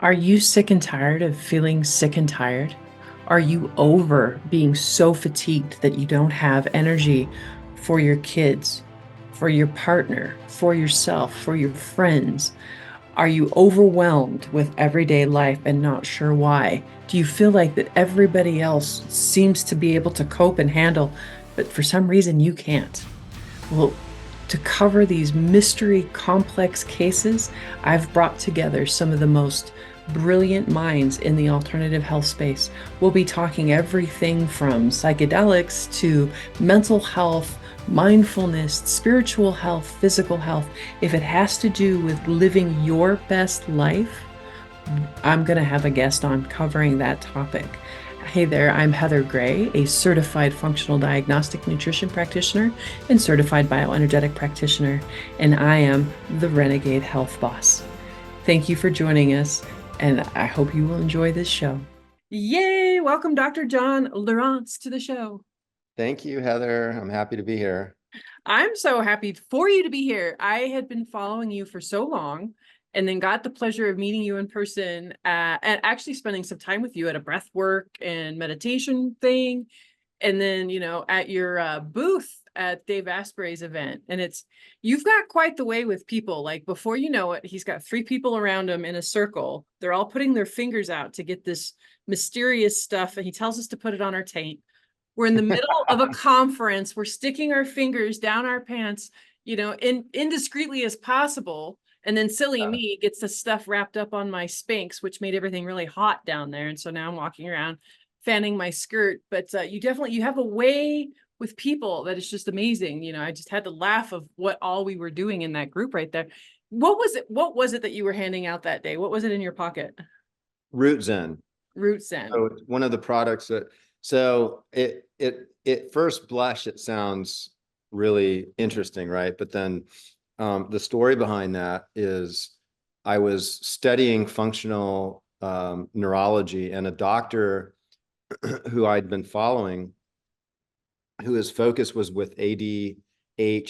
Are you sick and tired of feeling sick and tired? Are you over being so fatigued that you don't have energy for your kids, for your partner, for yourself, for your friends? Are you overwhelmed with everyday life and not sure why? Do you feel like that everybody else seems to be able to cope and handle, but for some reason you can't? Well, to cover these mystery complex cases, I've brought together some of the most brilliant minds in the alternative health space. We'll be talking everything from psychedelics to mental health, mindfulness, spiritual health, physical health. If it has to do with living your best life, I'm going to have a guest on covering that topic. Hey there, I'm Heather Gray, a certified functional diagnostic nutrition practitioner and certified bioenergetic practitioner, and I am the Renegade Health Boss. Thank you for joining us, and I hope you will enjoy this show. Yay! Welcome, Dr. John Lieurance, to the show. Thank you, Heather. I'm happy to be here. I'm so happy for you to be here. I had been following you for so long and then got the pleasure of meeting you in person and actually spending some time with you at a breathwork and meditation thing. And then, at your booth at Dave Asprey's event. And you've got quite the way with people. Like before you know it, he's got 3 people around him in a circle. They're all putting their fingers out to get this mysterious stuff. And he tells us to put it on our taint. We're in the middle of a conference. We're sticking our fingers down our pants, indiscreetly as possible. And then silly me gets the stuff wrapped up on my Spanx, which made everything really hot down there. And so now I'm walking around fanning my skirt. But you have a way with people that is just amazing. I just had to laugh of what all we were doing in that group right there. What was it? What was it that you were handing out that day? What was it in your pocket? Root Zen. Root Zen. So it's one of the products that, it first blush, it sounds really interesting, right? But then the story behind that is I was studying functional neurology, and a doctor who I'd been following, who his focus was with ADH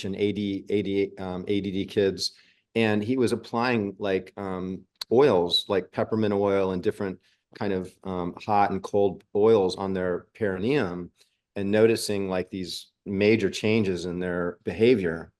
and ADD kids. And he was applying like oils, like peppermint oil and different kind of hot and cold oils on their perineum, and noticing like these major changes in their behavior.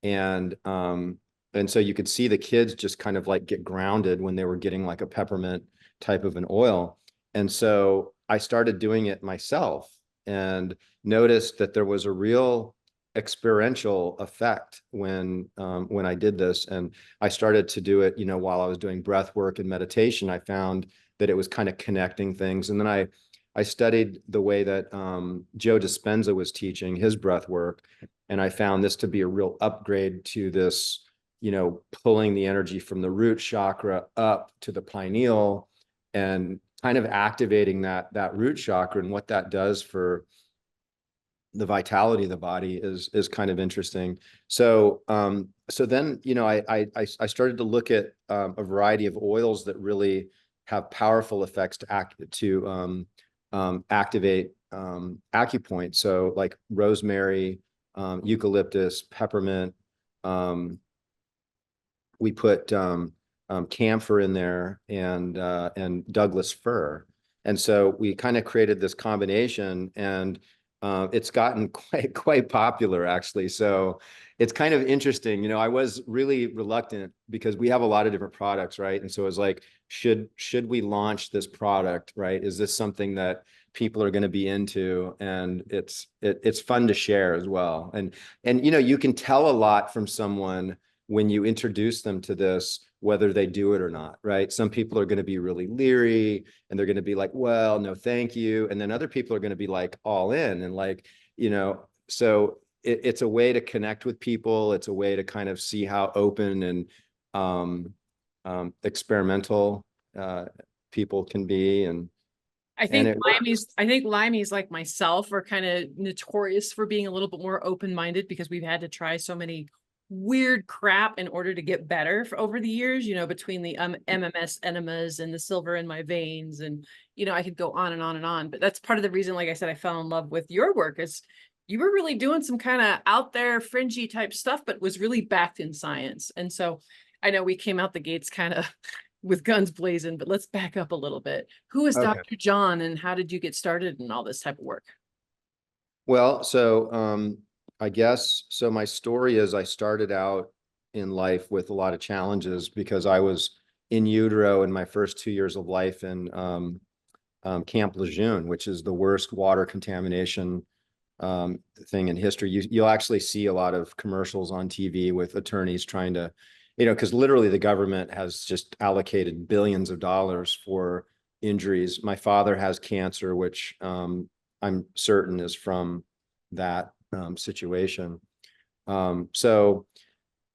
And so you could see the kids just kind of like get grounded when they were getting like a peppermint type of an oil. And so I started doing it myself and noticed that there was a real experiential effect when I did this. And I started to do it, while I was doing breath work and meditation. I found that it was kind of connecting things. And then I studied the way that Joe Dispenza was teaching his breath work. And I found this to be a real upgrade to this, pulling the energy from the root chakra up to the pineal and kind of activating that root chakra, and what that does for the vitality of the body is kind of interesting. So then, I started to look at a variety of oils that really have powerful effects to activate acupoint. So like rosemary, eucalyptus, peppermint. We put camphor in there, and Douglas fir. And so we kind of created this combination, and it's gotten quite popular, actually. So it's kind of interesting. I was really reluctant because we have a lot of different products, right? And so it was like, should we launch this product, right? Is this something that people are going to be into? And it's fun to share as well. And you can tell a lot from someone when you introduce them to this, whether they do it or not, right? Some people are going to be really leery, and they're going to be like, well, no, thank you. And then other people are going to be like all in, and like, so it's a way to connect with people. It's a way to kind of see how open and experimental people can be. And I think Limeys like myself are kind of notorious for being a little bit more open-minded because we've had to try so many weird crap in order to get better over the years, between the MMS enemas and the silver in my veins. And, I could go on and on and on, but that's part of the reason, like I said, I fell in love with your work is you were really doing some kind of out there fringy type stuff, but was really backed in science. And so I know we came out the gates kind of with guns blazing, but let's back up a little bit. Who is Okay. Dr. John and how did you get started in all this type of work? Well, so I guess so. My story is I started out in life with a lot of challenges because I was in utero in my first 2 years of life in Camp Lejeune, which is the worst water contamination thing in history. You'll actually see a lot of commercials on TV with attorneys trying to, because literally the government has just allocated billions of dollars for injuries. My father has cancer, which I'm certain is from that situation. So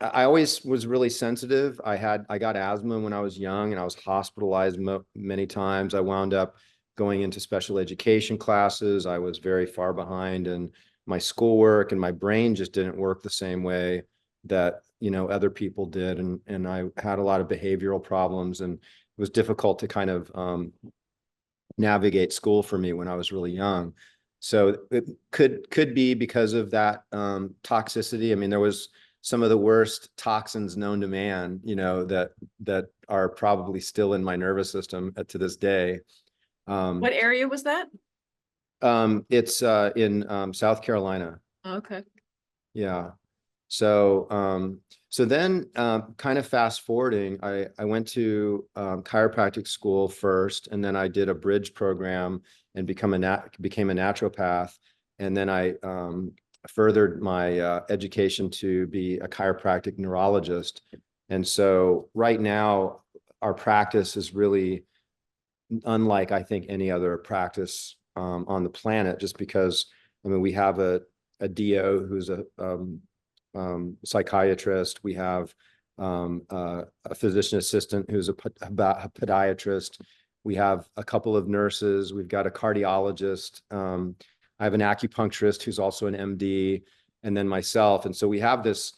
I always was really sensitive. I got asthma when I was young and I was hospitalized many times. I wound up going into special education classes. I was very far behind in my schoolwork and my brain just didn't work the same way that, other people did. And I had a lot of behavioral problems and it was difficult to kind of navigate school for me when I was really young. So it could be because of that toxicity. I mean, there was some of the worst toxins known to man, that are probably still in my nervous system to this day. What area was that? It's in South Carolina. Okay. Yeah. So then kind of fast forwarding, I went to chiropractic school first, and then I did a bridge program and became a naturopath. And then I furthered my education to be a chiropractic neurologist. And so right now, our practice is really unlike, I think, any other practice on the planet, just because, I mean, we have a DO who's a psychiatrist. We have a physician assistant who's a podiatrist. We have a couple of nurses. We've got a cardiologist. I have an acupuncturist who's also an MD, and then myself. And so we have this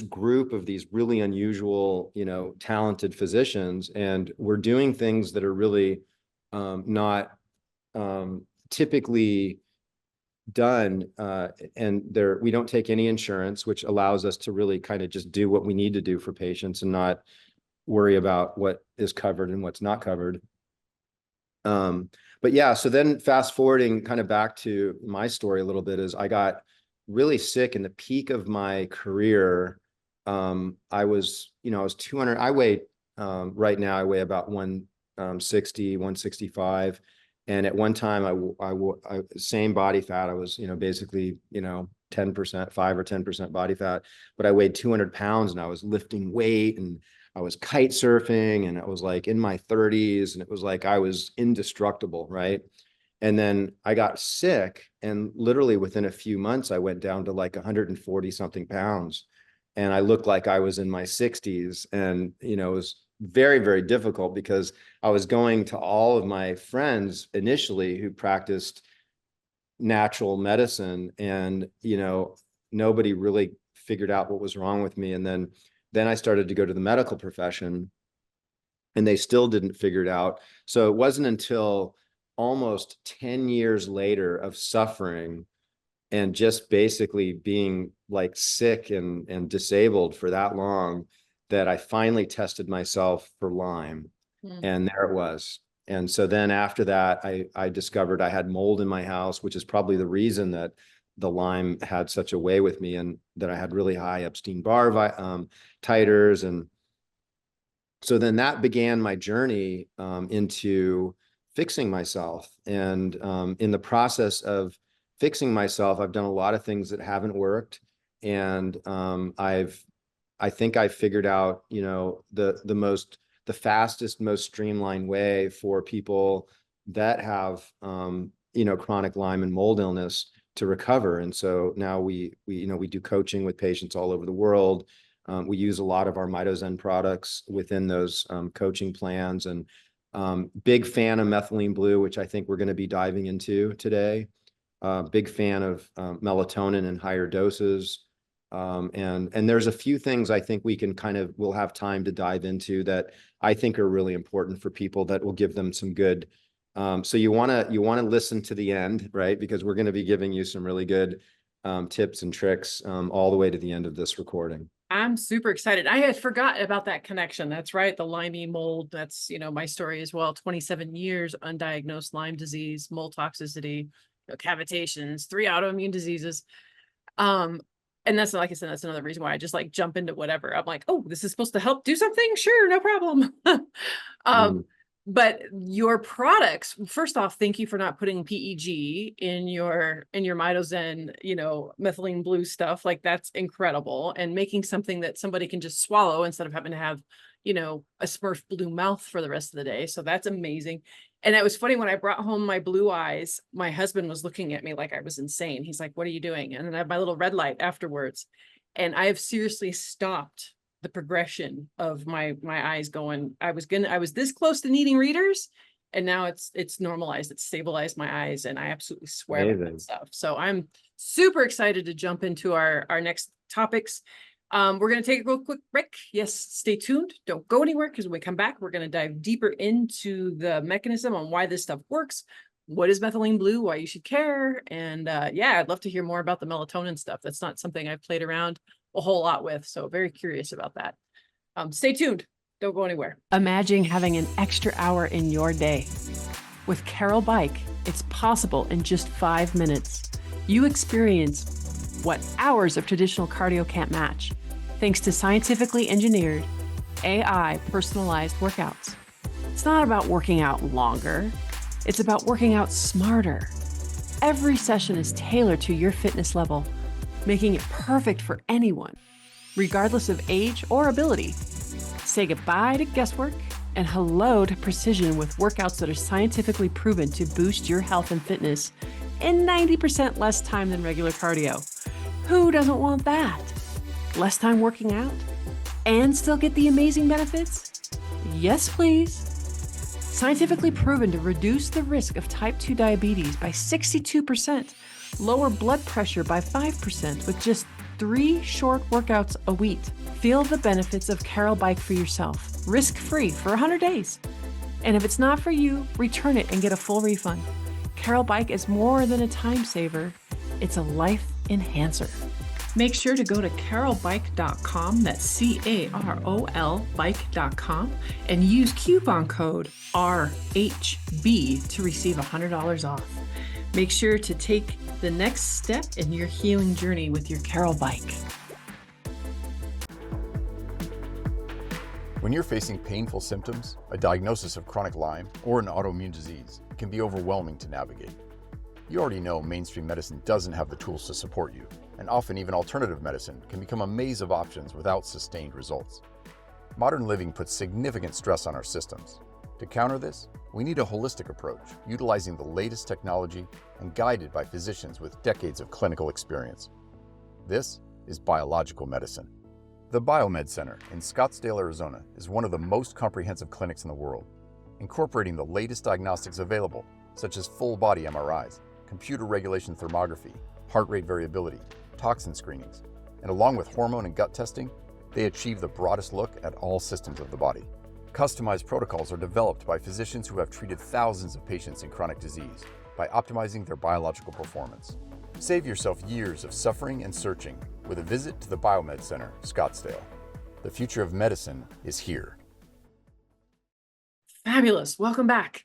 group of these really unusual, talented physicians, and we're doing things that are really not typically done, and we don't take any insurance, which allows us to really kind of just do what we need to do for patients and not worry about what is covered and what's not covered. But yeah, so then fast forwarding kind of back to my story a little bit is I got really sick in the peak of my career. I was 200, I weigh, right now I weigh about 160, 165. And at one time, I same body fat. I was, basically, 10%, 5 or 10% body fat, but I weighed 200 pounds and I was lifting weight and I was kite surfing and I was like in my 30s and it was like I was indestructible, right? And then I got sick and literally within a few months, I went down to like 140 something pounds and I looked like I was in my 60s. And, it was very, very difficult because I was going to all of my friends initially who practiced natural medicine and, nobody really figured out what was wrong with me. And then I started to go to the medical profession and they still didn't figure it out. So it wasn't until almost 10 years later of suffering and just basically being like sick and disabled for that long that I finally tested myself for Lyme. And there it was. And so then after that, I discovered I had mold in my house, which is probably the reason that the Lyme had such a way with me and that I had really high Epstein-Barr titers. And so then that began my journey into fixing myself. And in the process of fixing myself, I've done a lot of things that haven't worked. And I think I figured out, the fastest, most streamlined way for people that have, chronic Lyme and mold illness to recover. And so now we do coaching with patients all over the world. We use a lot of our MitoZen products within those coaching plans, and big fan of methylene blue, which I think we're going to be diving into today. Big fan of melatonin in higher doses. And there's a few things I think we'll have time to dive into that I think are really important for people that will give them some good. So you want to listen to the end, right? Because we're going to be giving you some really good tips and tricks all the way to the end of this recording. I'm super excited. I had forgotten about that connection. That's right. The limey mold. That's, my story as well. 27 years undiagnosed Lyme disease, mold toxicity, cavitations, 3 autoimmune diseases. Um, and that's, like I said, that's another reason why I just like jump into whatever. I'm like, oh, this is supposed to help do something. Sure, no problem. Mm. But your products, first off, thank you for not putting PEG in your Mitozen, methylene blue stuff. Like, that's incredible. And making something that somebody can just swallow instead of having to have, a Smurf blue mouth for the rest of the day. So that's amazing. And it was funny when I brought home my blue eyes, my husband was looking at me like I was insane. He's like, "What are you doing?" And then I have my little red light afterwards. And I have seriously stopped the progression of my eyes going. I was this close to needing readers, and now it's normalized. It's stabilized my eyes, and I absolutely swear by that Amazing. stuff. So I'm super excited to jump into our next topics. We're going to take a real quick break. Yes, stay tuned. Don't go anywhere, because when we come back, we're going to dive deeper into the mechanism on why this stuff works. What is methylene blue? Why you should care? And yeah, I'd love to hear more about the melatonin stuff. That's not something I've played around a whole lot with. So very curious about that. Stay tuned. Don't go anywhere. Imagine having an extra hour in your day. With Carol Bike, it's possible in just 5 minutes. You experience what hours of traditional cardio can't match, thanks to scientifically engineered, AI personalized workouts. It's not about working out longer, it's about working out smarter. Every session is tailored to your fitness level, making it perfect for anyone, regardless of age or ability. Say goodbye to guesswork and hello to precision with workouts that are scientifically proven to boost your health and fitness in 90% less time than regular cardio. Who doesn't want that? Less time working out and still get the amazing benefits? Yes, please. Scientifically proven to reduce the risk of type 2 diabetes by 62%, lower blood pressure by 5% with just 3 short workouts a week. Feel the benefits of Carol Bike for yourself, risk-free for 100 days. And if it's not for you, return it and get a full refund. Carol Bike is more than a time saver, it's a life enhancer. Make sure to go to carolbike.com, that's CAROL bike.com, and use coupon code RHB to receive $100 off. Make sure to take the next step in your healing journey with your Carol Bike. When you're facing painful symptoms, a diagnosis of chronic Lyme, or an autoimmune disease, it can be overwhelming to navigate. You already know mainstream medicine doesn't have the tools to support you, and often even alternative medicine can become a maze of options without sustained results. Modern living puts significant stress on our systems. To counter this, we need a holistic approach, utilizing the latest technology and guided by physicians with decades of clinical experience. This is biological medicine. The Biomed Center in Scottsdale, Arizona is one of the most comprehensive clinics in the world, incorporating the latest diagnostics available, such as full-body MRIs, computer regulation thermography, heart rate variability, toxin screenings, and along with hormone and gut testing, they achieve the broadest look at all systems of the body. Customized protocols are developed by physicians who have treated thousands of patients in chronic disease by optimizing their biological performance. Save yourself years of suffering and searching with a visit to the Biomed Center, Scottsdale. The future of medicine is here. Fabulous. Welcome back.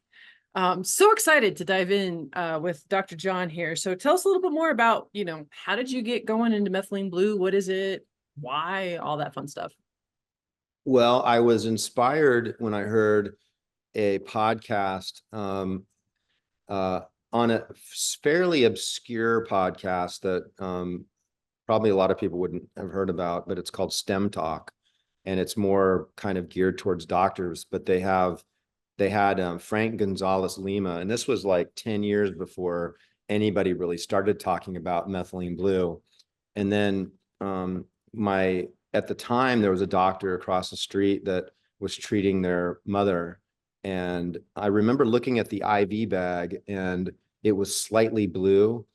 So excited to dive in with Dr. John here. So tell us a little bit more about, how did you get going into methylene blue? What is it? Why? All that fun stuff. Well, I was inspired when I heard a podcast on a fairly obscure podcast that probably a lot of people wouldn't have heard about, but it's called STEM Talk, and it's more kind of geared towards doctors. But they had Frank Gonzalez Lima, and this was like 10 years before anybody really started talking about methylene blue. And then at the time, there was a doctor across the street that was treating their mother. And I remember looking at the IV bag, and it was slightly blue,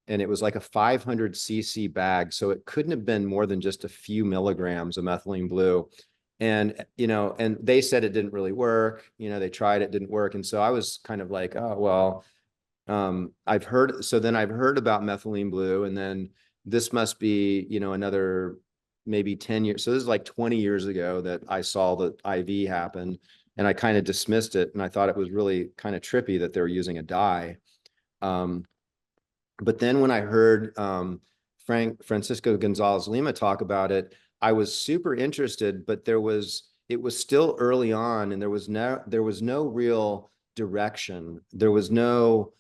and it was like a 500 cc bag. So it couldn't have been more than just a few milligrams of methylene blue. And, and they said it didn't really work. They tried it, didn't work. And so I was kind of like, oh, well, I've heard about methylene blue, and then this must be, another maybe 10 years. So this is like 20 years ago that I saw the IV happen, and I kind of dismissed it. And I thought it was really kind of trippy that they were using a dye. But then when I heard Francisco Gonzalez Lima talk about it, I was super interested, but it was still early on, and there was no real direction. There was no,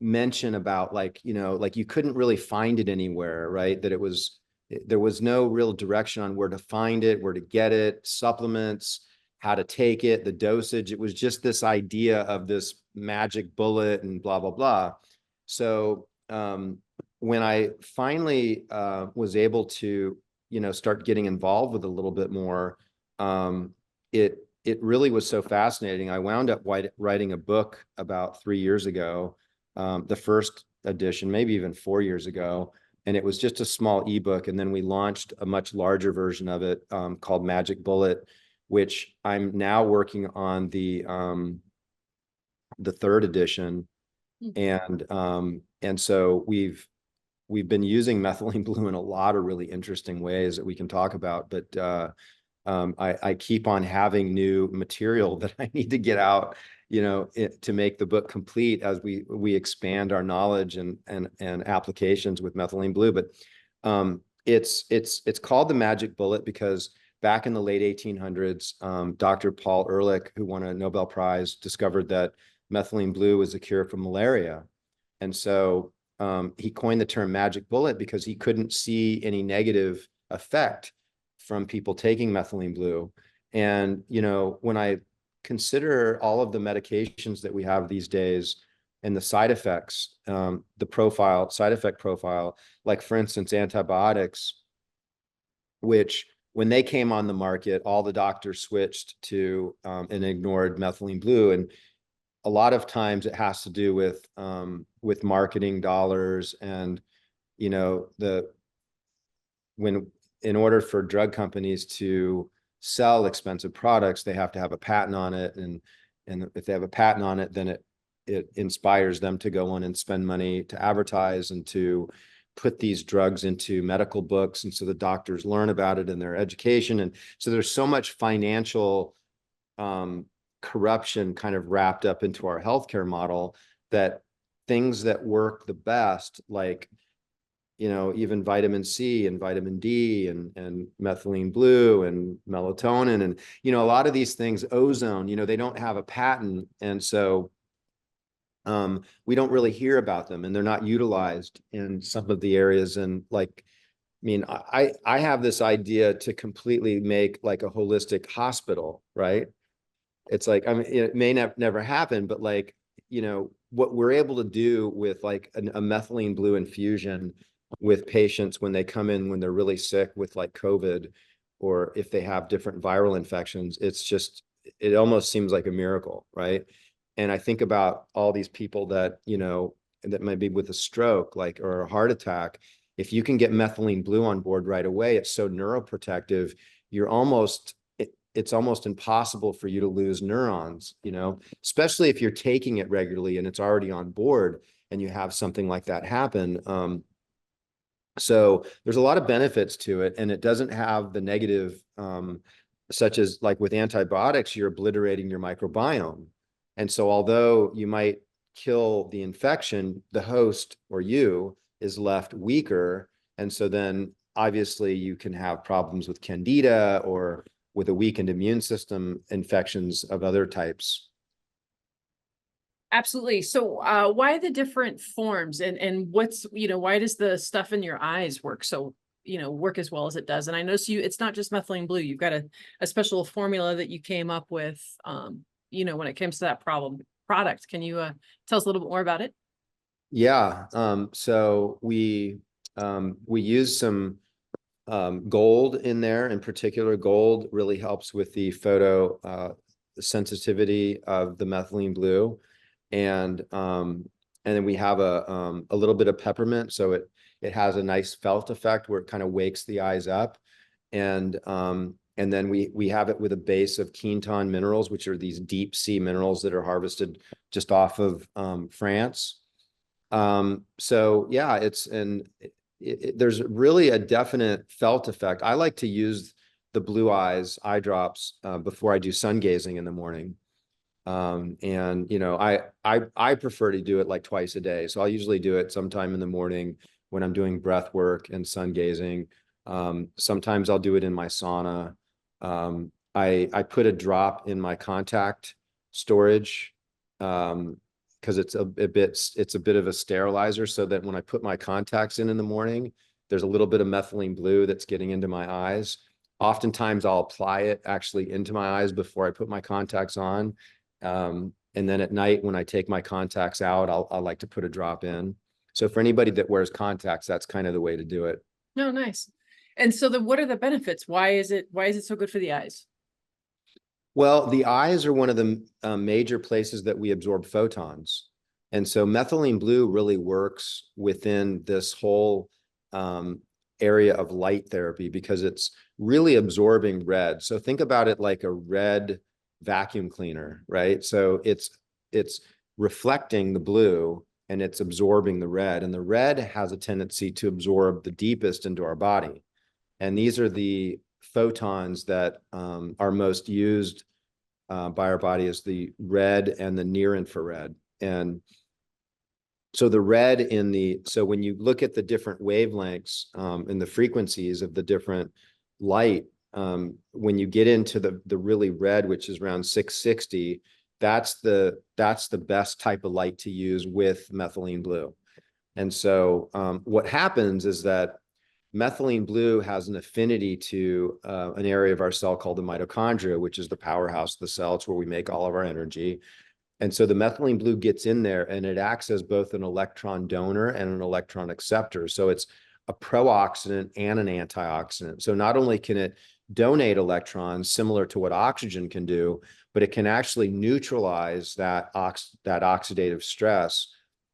mention about like you couldn't really find it anywhere, right? There was no real direction on where to find it, where to get it, supplements, how to take it, the dosage. It was just this idea of this magic bullet and blah, blah, blah. So when I finally was able to, start getting involved with a little bit more, it really was so fascinating. I wound up writing a book about 3 years ago, the first edition, maybe even 4 years ago. And it was just a small ebook. And then we launched a much larger version of it called Magic Bullet, which I'm now working on the third edition. And so we've been using methylene blue in a lot of really interesting ways that we can talk about, but I keep on having new material that I need to get out, to make the book complete as we expand our knowledge and applications with methylene blue. But it's called the Magic Bullet because back in the late 1800s, Dr. Paul Ehrlich, who won a Nobel Prize, discovered that methylene blue was a cure for malaria. And so he coined the term magic bullet because he couldn't see any negative effect from people taking methylene blue. And, when I consider all of the medications that we have these days and the side effects, side effect profile, like for instance, antibiotics, which when they came on the market, all the doctors switched to and ignored methylene blue. And a lot of times it has to do with marketing dollars and, in order for drug companies to sell expensive products, they have to have a patent on it. And if they have a patent on it, then it inspires them to go on and spend money to advertise and to put these drugs into medical books. And so the doctors learn about it in their education. And so there's so much financial corruption kind of wrapped up into our healthcare model that things that work the best, like, even vitamin C and vitamin D and methylene blue and melatonin and, a lot of these things, ozone, they don't have a patent. And so we don't really hear about them, and they're not utilized in some of the areas. And like, I have this idea to completely make like a holistic hospital, right? It's like, it may never happen, but like, what we're able to do with like a methylene blue infusion with patients when they come in, when they're really sick with like COVID, or if they have different viral infections, it almost seems like a miracle, right? And I think about all these people that, that might be with a stroke, like, or a heart attack. If you can get methylene blue on board right away, it's so neuroprotective. It's almost impossible for you to lose neurons, especially if you're taking it regularly and it's already on board and you have something like that happen. So there's a lot of benefits to it, and it doesn't have the negative, such as like with antibiotics, you're obliterating your microbiome. And so although you might kill the infection, the host or you is left weaker. And so then obviously you can have problems with candida or with a weakened immune system, infections of other types. Absolutely. So why the different forms and what's, why does the stuff in your eyes work work as well as it does? And I notice it's not just methylene blue. You've got a special formula that you came up with, when it comes to that product. Can you tell us a little bit more about it? Yeah. So we use some gold in there. In particular, gold really helps with the photo sensitivity of the methylene blue. And then we have a little bit of peppermint, so it has a nice felt effect where it kind of wakes the eyes up. And then we have it with a base of quinton minerals, which are these deep sea minerals that are harvested just off of France. So yeah, there's really a definite felt effect. I like to use the Blue Eyes eye drops before I do sun gazing in the morning. And you know, I prefer to do it like twice a day. So I'll usually do it sometime in the morning when I'm doing breath work and sun gazing. Sometimes I'll do it in my sauna. I put a drop in my contact storage because it's a bit of a sterilizer, so that when I put my contacts in the morning, there's a little bit of methylene blue that's getting into my eyes. Oftentimes I'll apply it actually into my eyes before I put my contacts on. And then at night when I take my contacts out, I'll like to put a drop in. So for anybody that wears contacts, that's kind of the way to do it. No, nice. And so what are the benefits? Why is it so good for the eyes? Well, the eyes are one of the major places that we absorb photons. And so methylene blue really works within this whole area of light therapy because it's really absorbing red. So think about it like a red vacuum cleaner, right? So it's reflecting the blue and it's absorbing the red. And the red has a tendency to absorb the deepest into our body. And these are the photons that are most used by our body, is the red and the near infrared. And so the red so when you look at the different wavelengths and the frequencies of the different light, when you get into the really red, which is around 660, that's the best type of light to use with methylene blue. And so what happens is that methylene blue has an affinity to an area of our cell called the mitochondria, which is the powerhouse of the cell. It's where we make all of our energy. And so the methylene blue gets in there and it acts as both an electron donor and an electron acceptor. So it's a pro-oxidant and an antioxidant. So not only can it donate electrons similar to what oxygen can do, but it can actually neutralize that oxidative stress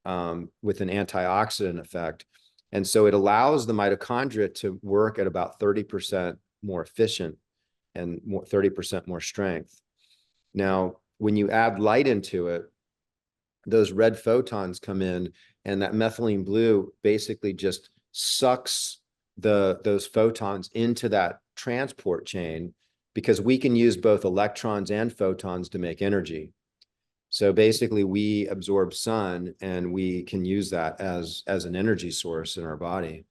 with an antioxidant effect. And so it allows the mitochondria to work at about 30% more efficient and 30% more strength. Now, when you add light into it, those red photons come in and that methylene blue basically just sucks those photons into that transport chain, because we can use both electrons and photons to make energy. So basically we absorb sun and we can use that as an energy source in our body.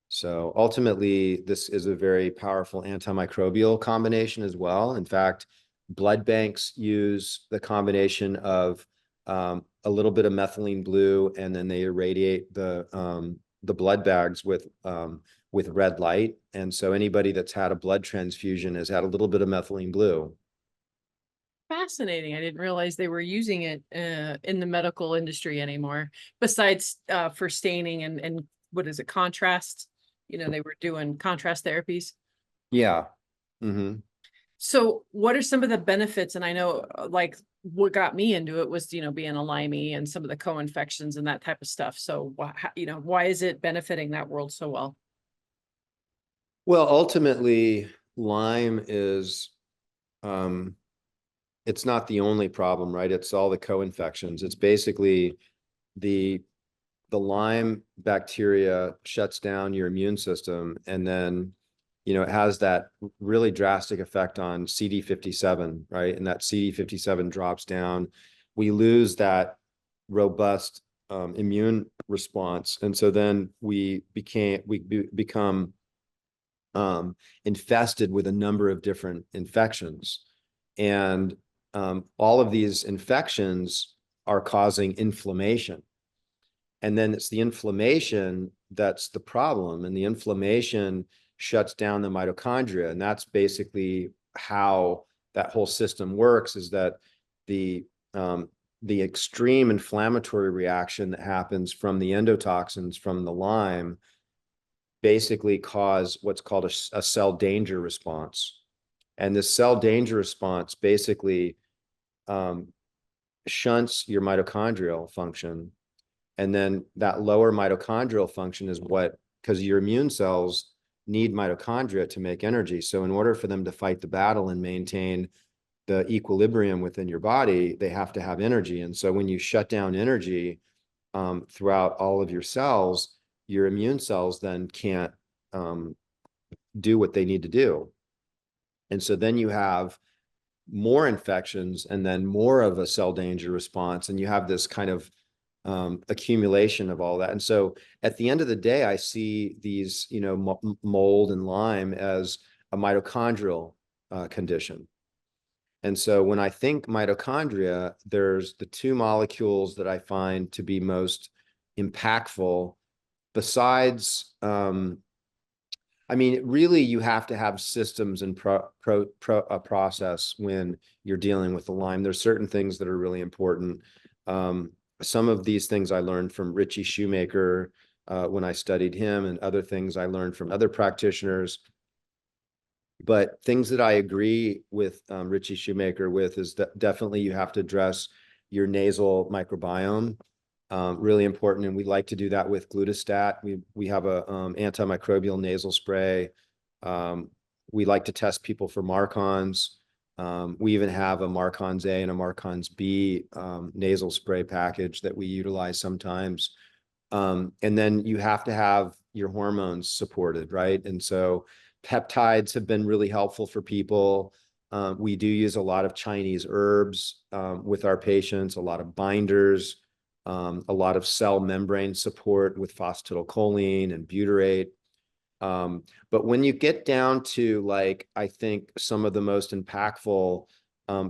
So ultimately, this is a very powerful antimicrobial combination as well. In fact, blood banks use the combination of a little bit of methylene blue, and then they irradiate the blood bags with red light. And so anybody that's had a blood transfusion has had a little bit of methylene blue. Fascinating. I didn't realize they were using it in the medical industry anymore, besides for staining and what is it, contrast? You know, they were doing contrast therapies. Yeah. Mm-hmm. So what are some of the benefits? And I know like what got me into it was, you know, being a Lyme and some of the co-infections and that type of stuff. So, you know, why is it benefiting that world so well? Well, ultimately, Lyme is, it's not the only problem, right? It's all the co-infections. It's basically the Lyme bacteria shuts down your immune system, and then, you know, it has that really drastic effect on CD57, right? And that CD57 drops down. We lose that robust immune response, and so then we become infested with a number of different infections, and all of these infections are causing inflammation. And then it's the inflammation that's the problem. And the inflammation shuts down the mitochondria. And that's basically how that whole system works, is that the extreme inflammatory reaction that happens from the endotoxins from the Lyme basically cause what's called a cell danger response. And this cell danger response basically shunts your mitochondrial function. And then that lower mitochondrial function is because your immune cells need mitochondria to make energy. So in order for them to fight the battle and maintain the equilibrium within your body, they have to have energy. And so when you shut down energy throughout all of your cells, your immune cells then can't do what they need to do. And so then you have more infections and then more of a cell danger response. And you have this kind of accumulation of all that. And so at the end of the day, I see these, mold and Lyme as a mitochondrial condition. And so when I think mitochondria, there's the two molecules that I find to be most impactful besides, really you have to have systems and process when you're dealing with the Lyme. There's certain things that are really important. Some of these things I learned from Richie Shoemaker when I studied him, and other things I learned from other practitioners. But things that I agree with Richie Shoemaker with is that definitely you have to address your nasal microbiome. Really important, and we like to do that with glutastat. We have a antimicrobial nasal spray. We like to test people for Marcons. We even have a Marcons A and a Marcons B nasal spray package that we utilize sometimes. And then you have to have your hormones supported, right? And so peptides have been really helpful for people. We do use a lot of Chinese herbs with our patients, a lot of binders, a lot of cell membrane support with phosphatidylcholine and butyrate. But when you get down to I think some of the most impactful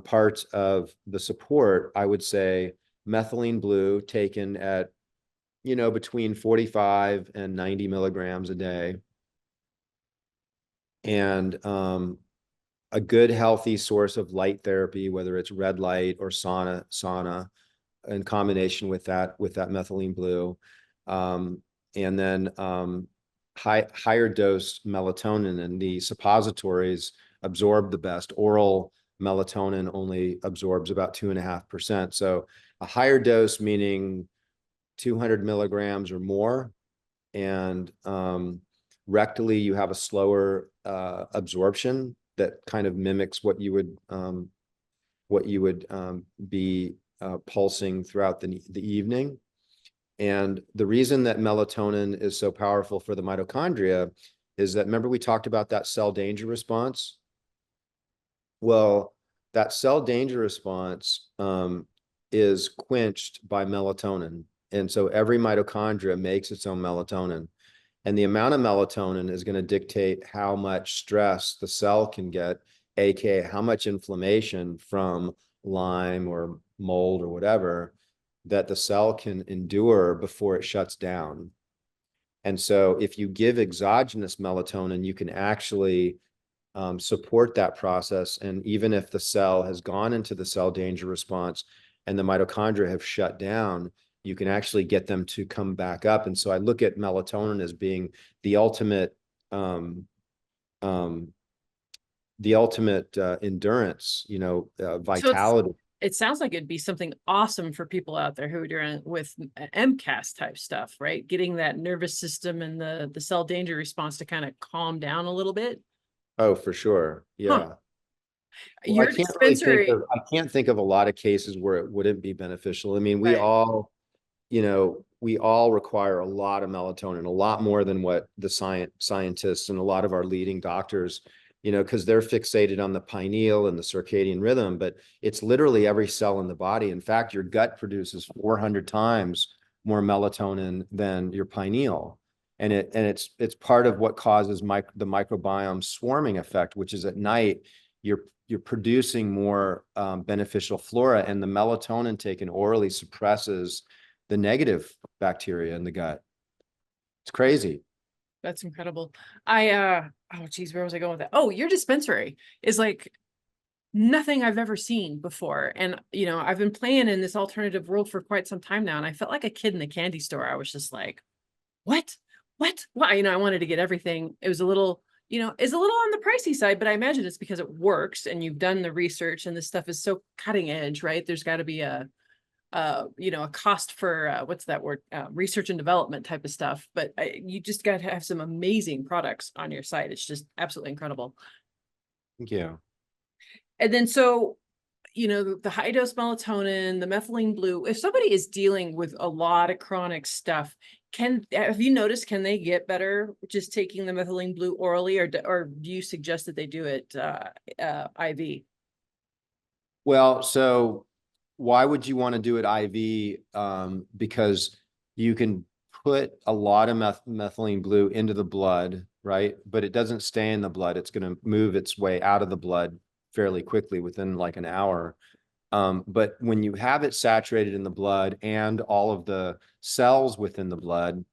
parts of the support, I would say methylene blue taken at, between 45 and 90 milligrams a day. And a good healthy source of light therapy, whether it's red light or sauna in combination with that methylene blue. And then higher dose melatonin, and the suppositories absorb the best. Oral melatonin only absorbs about 2.5%. So a higher dose meaning 200 milligrams or more. And rectally, you have a slower absorption that kind of mimics what you would be pulsing throughout the evening. And the reason that melatonin is so powerful for the mitochondria is that, remember we talked about that cell danger response? Well, that cell danger response is quenched by melatonin. And so every mitochondria makes its own melatonin. And the amount of melatonin is going to dictate how much stress the cell can get, aka how much inflammation from Lyme or mold or whatever that the cell can endure before it shuts down. And so if you give exogenous melatonin, you can actually support that process. And even if the cell has gone into the cell danger response and the mitochondria have shut down, you can actually get them to come back up. And so I look at melatonin as being the ultimate endurance, vitality. So it sounds like it'd be something awesome for people out there who are doing with MCAS type stuff, right? Getting that nervous system and the cell danger response to kind of calm down a little bit. Oh, for sure. Yeah. Huh. Well, Your dispensary. I can't think of a lot of cases where it wouldn't be beneficial. I mean, we Right. all require a lot of melatonin, a lot more than what the scientists and a lot of our leading doctors, because they're fixated on the pineal and the circadian rhythm, but it's literally every cell in the body. In fact, your gut produces 400 times more melatonin than your pineal. And it's part of what causes the microbiome swarming effect, which is at night, you're producing more beneficial flora, and the melatonin taken orally suppresses the negative bacteria in the gut. It's crazy. That's incredible. Oh geez, where was I going with that? Oh, your dispensary is like nothing I've ever seen before. And I've been playing in this alternative world for quite some time now. And I felt like a kid in the candy store. I was just like, what? Well, I wanted to get everything. It was a little, it's a little on the pricey side, but I imagine it's because it works and you've done the research and this stuff is so cutting edge, right? There's got to be a cost for what's that word? Research and development type of stuff. But you just got to have some amazing products on your site. It's just absolutely incredible. Thank you. And then so, the high dose melatonin, the methylene blue, if somebody is dealing with a lot of chronic stuff, Have you noticed, can they get better just taking the methylene blue orally, or do you suggest that they do it IV? Well, so why would you want to do it IV? Because you can put a lot of methylene blue into the blood, right? But it doesn't stay in the blood. It's going to move its way out of the blood fairly quickly within like an hour. But when you have it saturated in the blood and all of the cells within the blood,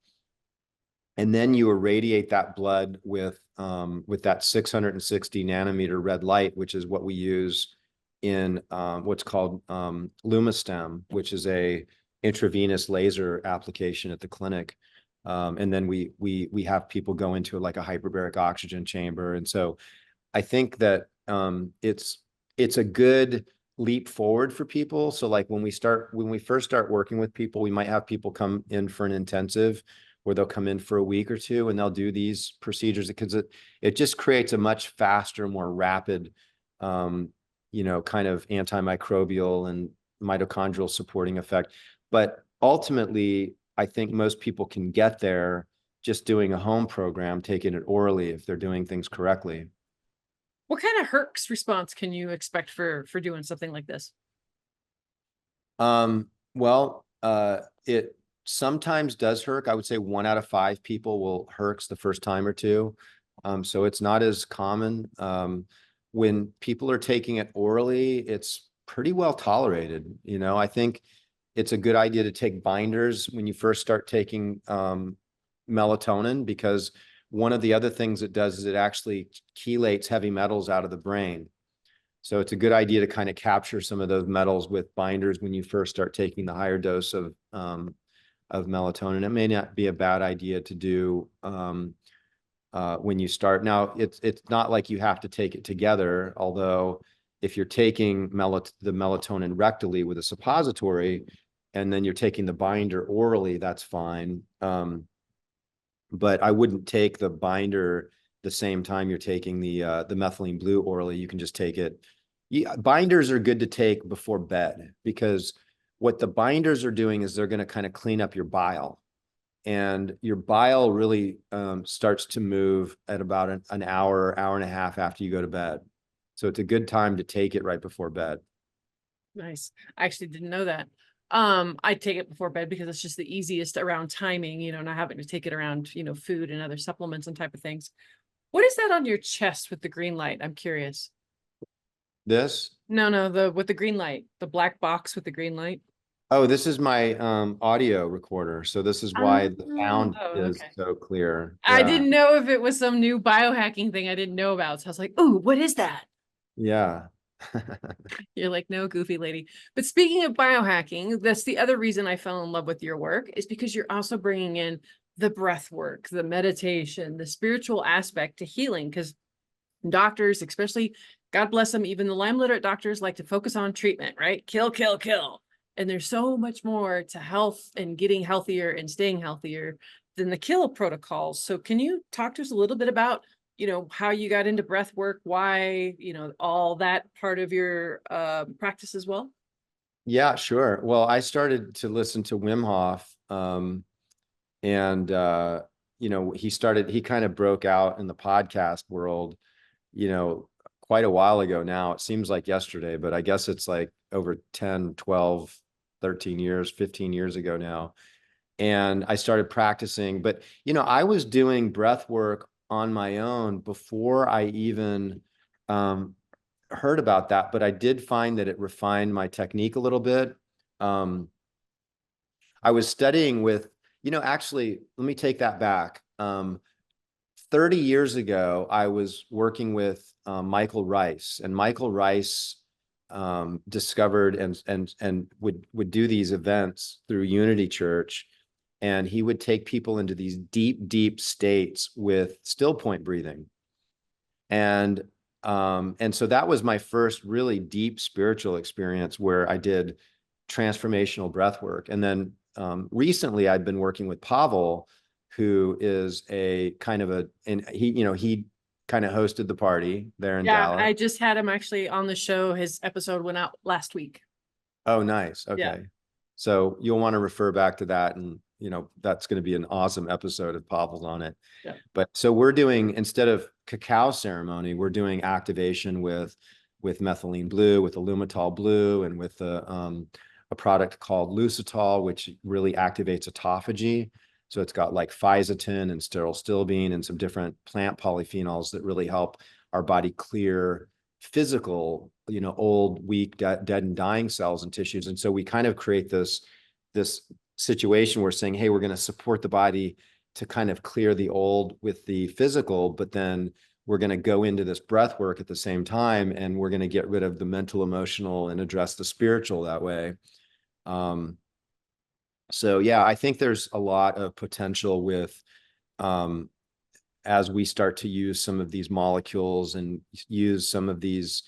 and then you irradiate that blood with that 660 nanometer red light, which is what we use in what's called Lumistem, which is a intravenous laser application at the clinic. And then we have people go into like a hyperbaric oxygen chamber. And so I think that it's a good leap forward for people. So like when we first start working with people, we might have people come in for an intensive where they'll come in for a week or two and they'll do these procedures because it just creates a much faster, more rapid, kind of antimicrobial and mitochondrial supporting effect. But ultimately, I think most people can get there just doing a home program, taking it orally if they're doing things correctly. What kind of Herx response can you expect for doing something like this? It sometimes does Herc. I would say 1 out of 5 people will Herx the first time or two. So it's not as common. When people are taking it orally, it's pretty well tolerated. I think it's a good idea to take binders when you first start taking melatonin, because one of the other things it does is it actually chelates heavy metals out of the brain. So it's a good idea to kind of capture some of those metals with binders when you first start taking the higher dose of melatonin. It may not be a bad idea to do when you start. Now, it's not like you have to take it together, although if you're taking the melatonin rectally with a suppository, and then you're taking the binder orally, that's fine. But I wouldn't take the binder the same time you're taking the methylene blue orally. You can just take it. Binders are good to take before bed, because what the binders are doing is they're going to kind of clean up your bile. And your bile really starts to move at about an hour and a half after you go to bed. So it's a good time to take it right before bed. Nice. I actually didn't know that. I take it before bed because it's just the easiest around timing, not having to take it around, food and other supplements and type of things. What is that on your chest with the green light? I'm curious. This? No, with the green light, the black box with the green light. Oh, this is my audio recorder. So this is why the sound is so clear. I didn't know if it was some new biohacking thing I didn't know about. So I was like, "Ooh, what is that?" Yeah. You're like, "No, goofy lady." But speaking of biohacking, that's the other reason I fell in love with your work, is because you're also bringing in the breath work, the meditation, the spiritual aspect to healing. Because doctors, especially, God bless them, even the Lyme literate doctors like to focus on treatment, right? Kill, kill, kill. And there's so much more to health and getting healthier and staying healthier than the kill protocols. So can you talk to us a little bit about, how you got into breath work, why, all that part of your practice as well? Yeah, sure. Well, I started to listen to Wim Hof, and he kind of broke out in the podcast world, quite a while ago now. It seems like yesterday, but I guess it's like over 10, 12, 13 years, 15 years ago now. And I started practicing, but, I was doing breath work on my own before I even heard about that, but I did find that it refined my technique a little bit. I was studying with, actually, let me take that back. 30 years ago, I was working with Michael Rice, and Michael Rice discovered and would do these events through Unity Church, and he would take people into these deep states with still point breathing. And so that was my first really deep spiritual experience where I did transformational breath work. And then recently I've been working with Pavel, who is he kind of hosted the party there in Dallas. I just had him actually on the show. His episode went out last week. Oh, nice. Okay. Yeah. So you'll want to refer back to that and that's going to be an awesome episode if Pavel's on it. Yeah. But so we're doing, instead of cacao ceremony, we're doing activation with methylene blue, with Illumitol blue, and with a product called Lucitol, which really activates autophagy. So it's got like fisetin and sterile and some different plant polyphenols that really help our body clear physical, old, weak, dead and dying cells and tissues. And so we kind of create this situation where saying, hey, we're going to support the body to kind of clear the old with the physical, but then we're going to go into this breath work at the same time, and we're going to get rid of the mental, emotional, and address the spiritual that way. So yeah, I think there's a lot of potential with, as we start to use some of these molecules and use some of these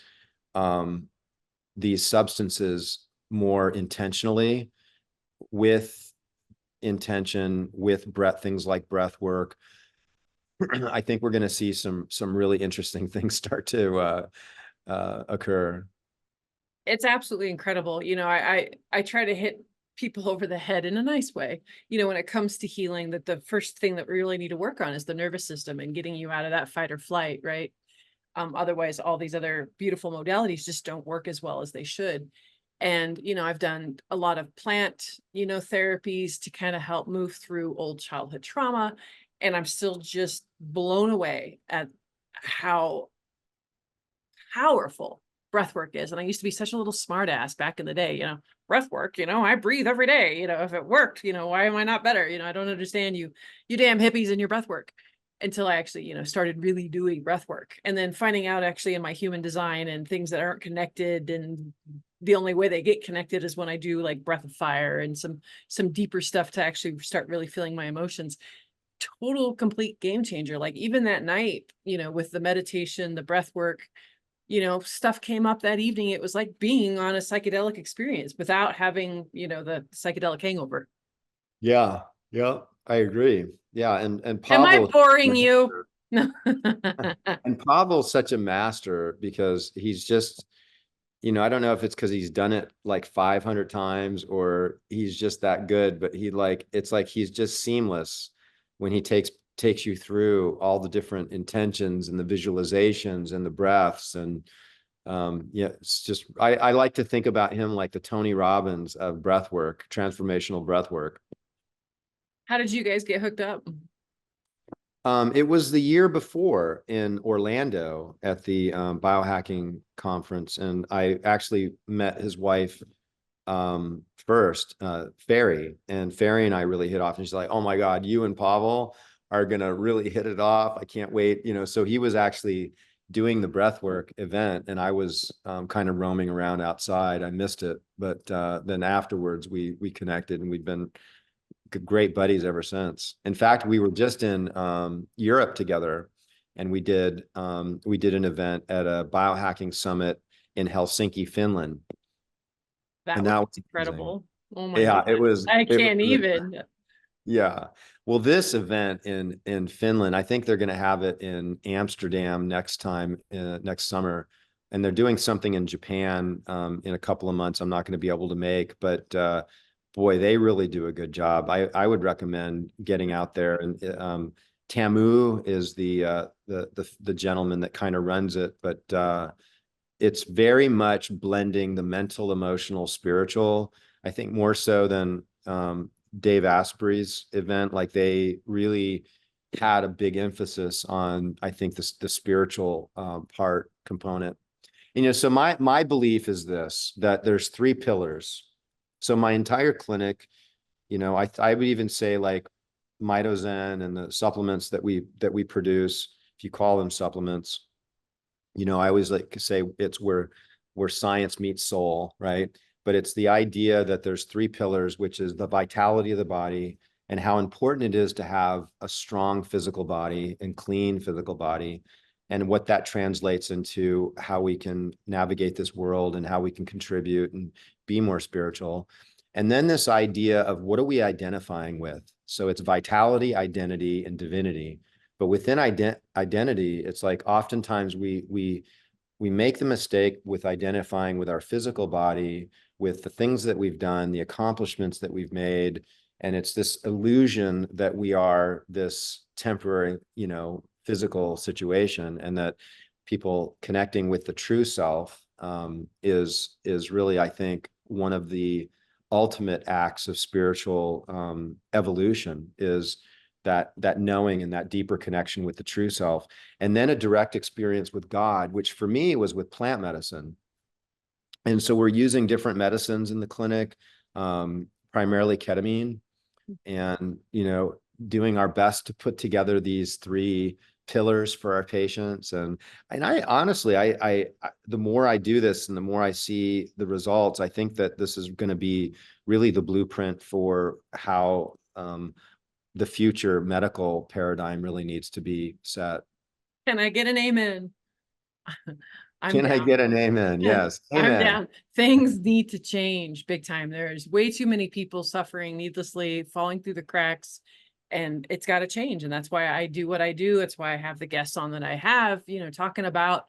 substances more intentionally, with intention, with things like breath work. I think we're going to see some really interesting things start to occur. It's absolutely incredible. I try to hit people over the head in a nice way. When it comes to healing, that the first thing that we really need to work on is the nervous system and getting you out of that fight or flight, right? Otherwise, all these other beautiful modalities just don't work as well as they should. And, I've done a lot of plant, therapies to kind of help move through old childhood trauma. And I'm still just blown away at how powerful breath work is. And I used to be such a little smart ass back in the day, breath work, I breathe every day, if it worked, why am I not better? I don't understand you damn hippies and your breath work, until I actually, started really doing breath work, and then finding out actually in my human design and things that aren't connected. And the only way they get connected is when I do like breath of fire and some deeper stuff to actually start really feeling my emotions. Total complete game changer. Like even that night, with the meditation, the breath work, stuff came up that evening. It was like being on a psychedelic experience without having, the psychedelic hangover. Yeah. Yeah, I agree. Yeah. And Am I Pavel, boring you? and Pavel's such a master, because he's just, I don't know if it's because he's done it like 500 times or he's just that good, but it's like he's just seamless when he takes you through all the different intentions and the visualizations and the breaths. And yeah, it's just, I like to think about him like the Tony Robbins of breath work, transformational breath work. How did you guys get hooked up? It was the year before in Orlando at the Biohacking conference, and I actually met his wife first, Ferry, and Ferry and I really hit off, and she's like, oh my God, you and Pavel are gonna really hit it off. I can't wait. So he was actually doing the breathwork event, and I was kind of roaming around outside. I missed it, but then afterwards we connected, and we've been great buddies ever since. In fact, we were just in Europe together, and we did an event at a biohacking summit in Helsinki, Finland. That was incredible. Oh my yeah, God. it was. I can't even. Yeah. Well, this event in Finland, I think they're going to have it in Amsterdam next summer, and they're doing something in Japan in a couple of months. I'm not going to be able to make, but boy, they really do a good job. I would recommend getting out there. And Tamu is the gentleman that kind of runs it, but it's very much blending the mental, emotional, spiritual. I think more so than Dave Asprey's event. Like they really had a big emphasis on, I think, the spiritual part component. So my belief is this, that there's 3 pillars. So my entire clinic, I would even say like Mitozen and the supplements that we produce, if you call them supplements, I always like to say it's where science meets soul, right? But it's the idea that there's 3 pillars, which is the vitality of the body and how important it is to have a strong physical body and clean physical body, and what that translates into how we can navigate this world and how we can contribute and be more spiritual. And then this idea of what are we identifying with? So it's vitality, identity, and divinity. But within identity, it's like oftentimes we make the mistake with identifying with our physical body, with the things that we've done, the accomplishments that we've made, And it's this illusion that we are this temporary, physical situation, and that people connecting with the true self is really, I think, one of the ultimate acts of spiritual evolution, is that knowing and that deeper connection with the true self. And then a direct experience with God, which for me was with plant medicine. And so we're using different medicines in the clinic, primarily ketamine, and, doing our best to put together these 3 pillars for our patients. And I honestly, the more I do this and the more I see the results, I think that this is going to be really the blueprint for how the future medical paradigm really needs to be set. Can I get an amen? I'm Can I down. get an amen? Yes. I'm Amen. down. Things need to change big time. There's way too many people suffering needlessly, falling through the cracks, and it's got to change. And that's why I do what I do. That's why I have the guests on that I have, talking about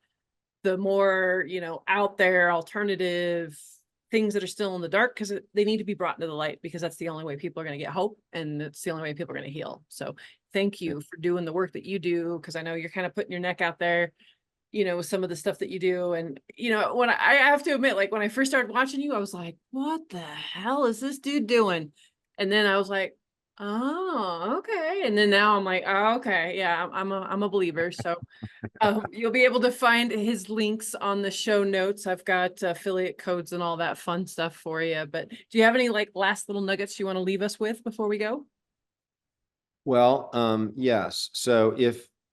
the more, out there alternative things that are still in the dark, because they need to be brought into the light, because that's the only way people are going to get hope, and it's the only way people are going to heal. So thank you for doing the work that you do, because I know you're kind of putting your neck out there, with some of the stuff that you do. And, when I have to admit, like when I first started watching you, I was like, what the hell is this dude doing? And then I was like, oh, okay. And then now I'm like, oh, okay. Yeah, I'm a believer. So you'll be able to find his links on the show notes. I've got affiliate codes and all that fun stuff for you. But do you have any last little nuggets you want to leave us with before we go? Well, yes. So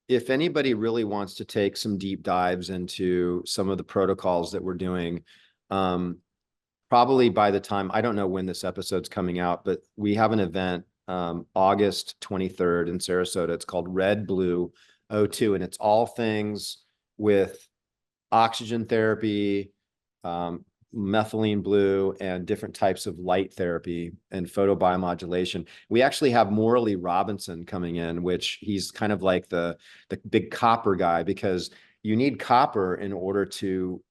if anybody really wants to take some deep dives into some of the protocols that we're doing, probably by the time, I don't know when this episode's coming out, but we have an event August 23rd in Sarasota. It's called Red Blue O2, and it's all things with oxygen therapy, methylene blue, and different types of light therapy and photobiomodulation. We actually have Morley Robinson coming in, which he's kind of like the big copper guy, because you need copper in order to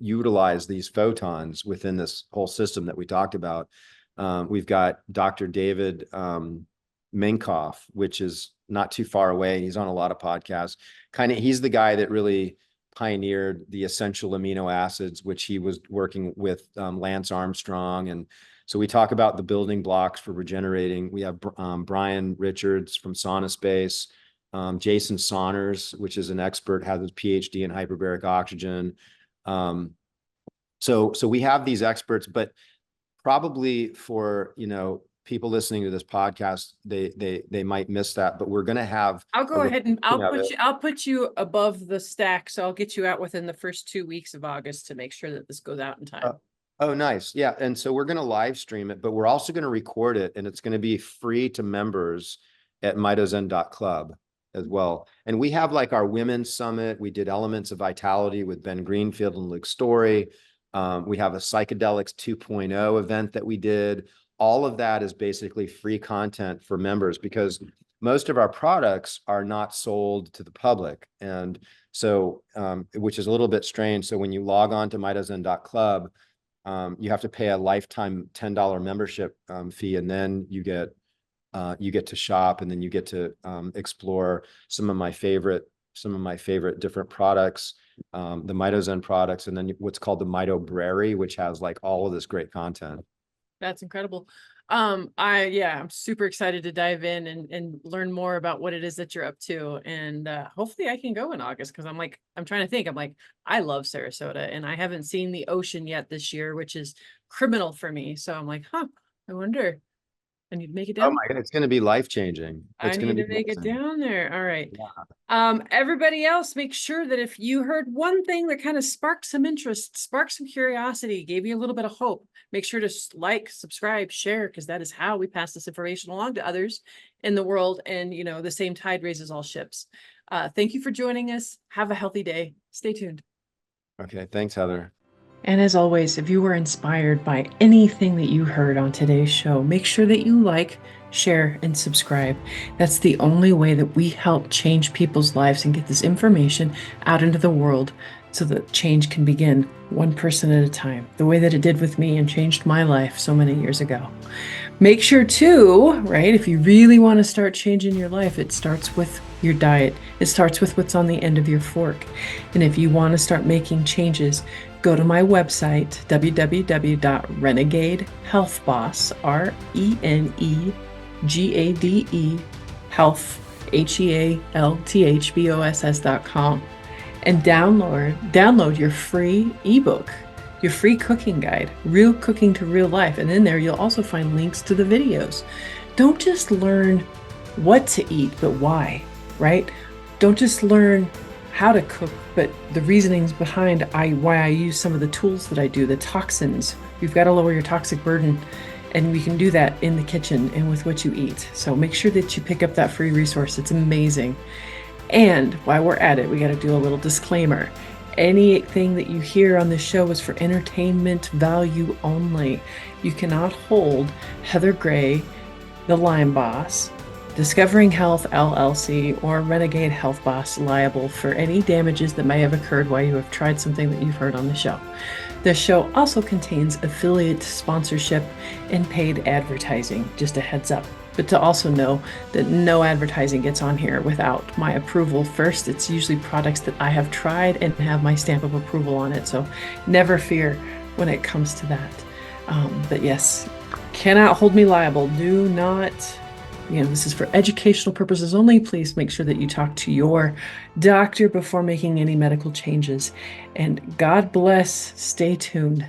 utilize these photons within this whole system that we talked about. We've got Dr. David Minkoff, which is not too far away. He's on a lot of podcasts. He's the guy that really pioneered the essential amino acids, which he was working with Lance Armstrong. And so we talk about the building blocks for regenerating. We have Brian Richards from Sauna Space, Jason Saunders, which is an expert, has his PhD in hyperbaric oxygen. So we have these experts, but probably for, people listening to this podcast, they might miss that, but we're going to have. I'll go ahead and I'll put you above the stack. So I'll get you out within the first 2 weeks of August to make sure that this goes out in time. Oh, nice. Yeah. And so we're going to live stream it, but we're also going to record it, and it's going to be free to members at mitozen.club as well. And we have our women's summit. We did Elements of Vitality with Ben Greenfield and Luke Story. We have a Psychedelics 2.0 event that we did. All of that is basically free content for members, because most of our products are not sold to the public. And so, which is a little bit strange. So when you log on to mitozen.club, you have to pay a lifetime $10 membership fee, and then you get to shop, and then you get to explore some of my favorite different products, the Mitozen products, and then what's called the Mitobrary, which has all of this great content. That's incredible. I'm super excited to dive in and learn more about what it is that you're up to. And hopefully I can go in August, because I'm trying to think. I love Sarasota, and I haven't seen the ocean yet this year, which is criminal for me. So I'm like, I wonder. I need to make it down. Oh my God, it's going to be life-changing. I need to make it down there. All right. Yeah. Everybody else, make sure that if you heard one thing that kind of sparked some interest, sparked some curiosity, gave you a little bit of hope, make sure to like, subscribe, share, because that is how we pass this information along to others in the world. And, the same tide raises all ships. Thank you for joining us. Have a healthy day. Stay tuned. Okay. Thanks, Heather. And as always, if you were inspired by anything that you heard on today's show, make sure that you like, share, and subscribe. That's the only way that we help change people's lives and get this information out into the world, so that change can begin one person at a time, the way that it did with me and changed my life so many years ago. Make sure too, right, if you really want to start changing your life, it starts with your diet. It starts with what's on the end of your fork. And if you want to start making changes, go to my website, www.renegadehealthboss, RENEGADE, health, HEALTHBOSS.com, and download your free ebook, your free cooking guide, Real Cooking to Real Life. And in there, you'll also find links to the videos. Don't just learn what to eat, but why, right? Don't just learn how to cook, but the reasonings behind why I use some of the tools that I do, the toxins. You've got to lower your toxic burden, and we can do that in the kitchen and with what you eat. So make sure that you pick up that free resource. It's amazing. And while we're at it, we got to do a little disclaimer. Anything that you hear on this show is for entertainment value only. You cannot hold Heather Gray, the Lyme boss, Discovering Health LLC, or Renegade Health Boss liable for any damages that may have occurred while you have tried something that you've heard on the show. This show also contains affiliate sponsorship and paid advertising, just a heads up. But to also know that no advertising gets on here without my approval first. It's usually products that I have tried and have my stamp of approval on it. So never fear when it comes to that. But yes, cannot hold me liable. Do not, this is for educational purposes only. Please make sure that you talk to your doctor before making any medical changes. And God bless. Stay tuned.